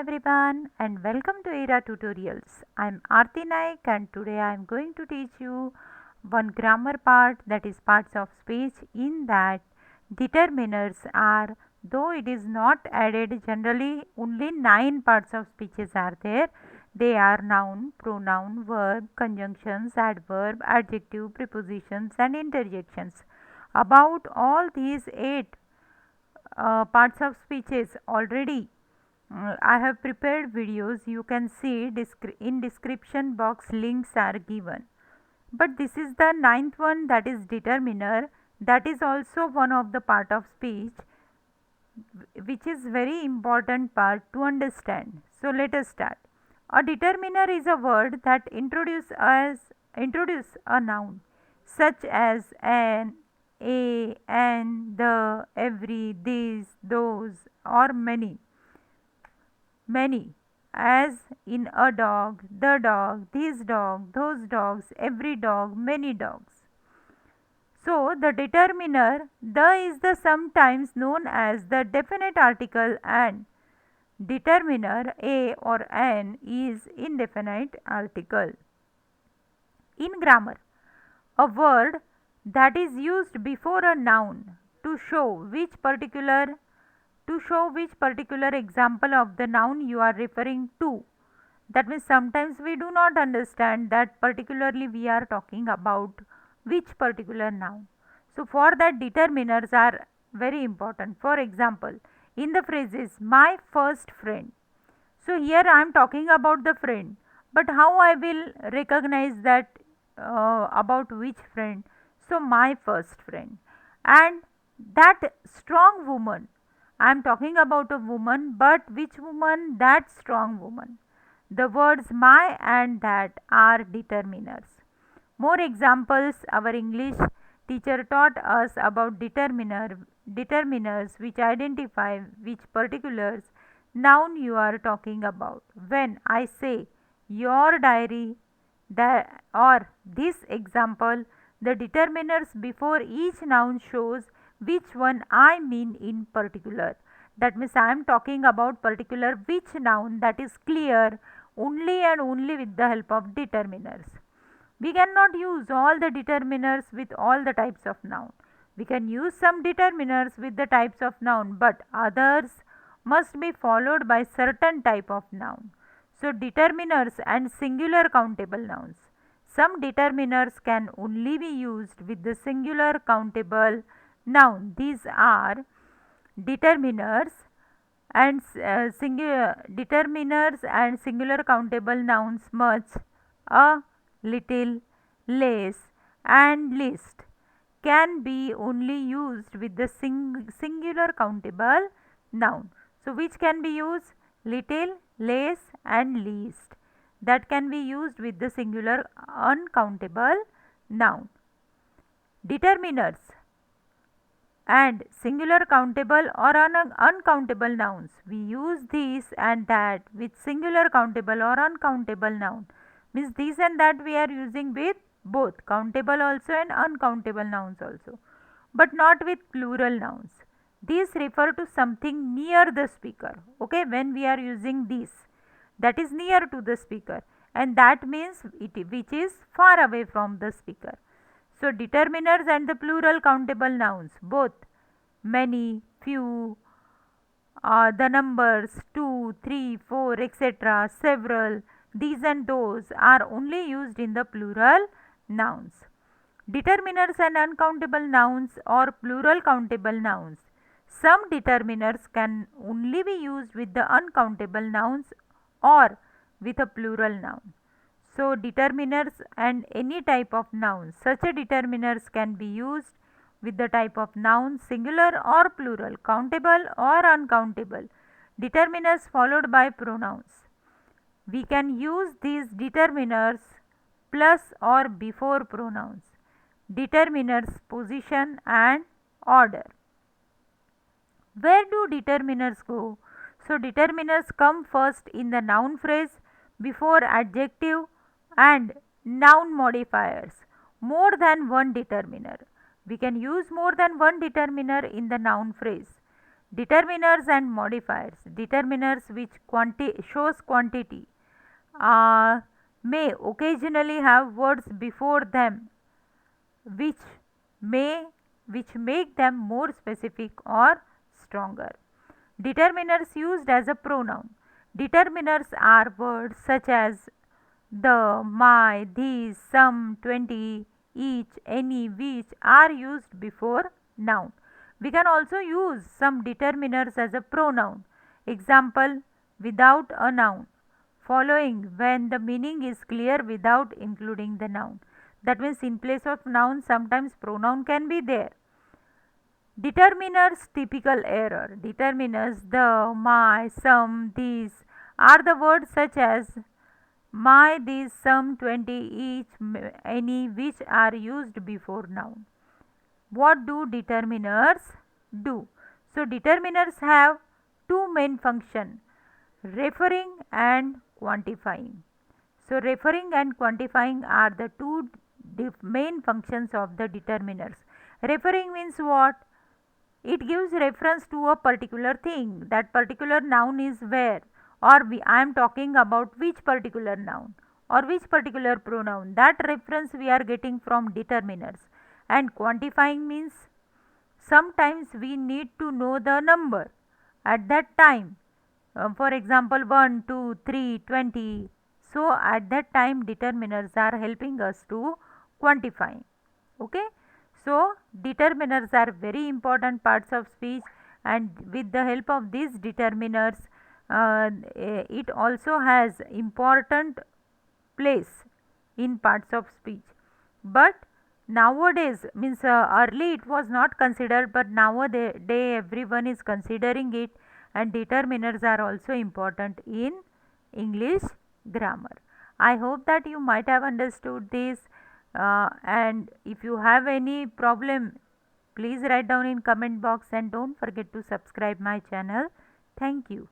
everyone and welcome to ERA Tutorials. I'm Aarti Naik and today I'm going to teach you one grammar part, that is parts of speech, in that determiners are, though it is not added, generally only 9 parts of speeches are there. They are noun, pronoun, verb, conjunctions, adverb, adjective, prepositions and interjections. About all these 8 parts of speeches already I have prepared videos. You can see in description box links are given. But this is the ninth one, that is determiner. That is also one of the part of speech which is very important part to understand. So let us start. A determiner is a word that introduce a noun such as an, a, and, the, every, these, those or many, as in a dog, the dog, this dog, those dogs, every dog, many dogs. So the determiner the is the sometimes known as the definite article and determiner a or an is indefinite article. In grammar, a word that is used before a noun to show which particular example of the noun you are referring to. That means sometimes we do not understand that particularly we are talking about which particular noun. So for that determiners are very important. For example, in the phrases my first friend. So here I am talking about the friend, but how I will recognize that about which friend? So my first friend. And that strong woman. I am talking about a woman, but which woman? That strong woman. The words my and that are determiners. More examples. Our English teacher taught us about determiners which identify which particulars noun you are talking about. When I say your diary or this example, the determiners before each noun shows which one I mean in particular. That means I am talking about particular which noun, that is clear only and only with the help of determiners. We cannot use all the determiners with all the types of noun. We can use some determiners with the types of noun, but others must be followed by certain type of noun. So determiners and singular countable nouns. Some determiners can only be used with the singular countable noun. These are determiners and singular countable nouns much, a, little, less and least can be only used with the singular countable noun. So which can be used? Little, less and least, that can be used with the singular uncountable noun. Determiners and singular countable or uncountable nouns. We use these and that with singular countable or uncountable noun. Means these and that we are using with both countable also and uncountable nouns also, but not with plural nouns. These refer to something near the speaker. Okay, when we are using these, that is near to the speaker, and that means which is far away from the speaker. So determiners and the plural countable nouns, both many, few, the numbers 2, 3, 4, etc., several, these and those are only used in the plural nouns. Determiners and uncountable nouns or plural countable nouns. Some determiners can only be used with the uncountable nouns or with a plural noun. So determiners and any type of nouns, such a determiners can be used with the type of noun singular or plural, countable or uncountable. Determiners followed by pronouns. We can use these determiners plus or before pronouns. Determiners position and order. Where do determiners go? So determiners come first in the noun phrase before adjective and noun modifiers. More than one determiner. We can use more than one determiner in the noun phrase. Determiners and modifiers. Determiners which shows quantity may occasionally have words before them which may which make them more specific or stronger. Determiners used as a pronoun. Determiners are words such as the, my, these, some, 20, each, any, which are used before noun. We can also use some determiners as a pronoun. Example, without a noun. Following when the meaning is clear without including the noun. That means in place of noun sometimes pronoun can be there. Determiners typical error. Determiners the, my, some, these are the words such as my, these, some, 20, each, any which are used before noun. What do determiners do? So determiners have two main functions, referring and quantifying. So referring and quantifying are the two main functions of the determiners. Referring means what? It gives reference to a particular thing. That particular noun is where, or I am talking about which particular noun or which particular pronoun. That reference we are getting from determiners. And quantifying means sometimes we need to know the number at that time. For example, 1, 2, 3, 20. So at that time determiners are helping us to quantify. Okay. So determiners are very important parts of speech, and with the help of these determiners it also has important place in parts of speech. But nowadays means early it was not considered, but nowadays everyone is considering it, and determiners are also important in English grammar. I hope that you might have understood this, and if you have any problem, please write down in comment box, and don't forget to subscribe my channel. Thank you.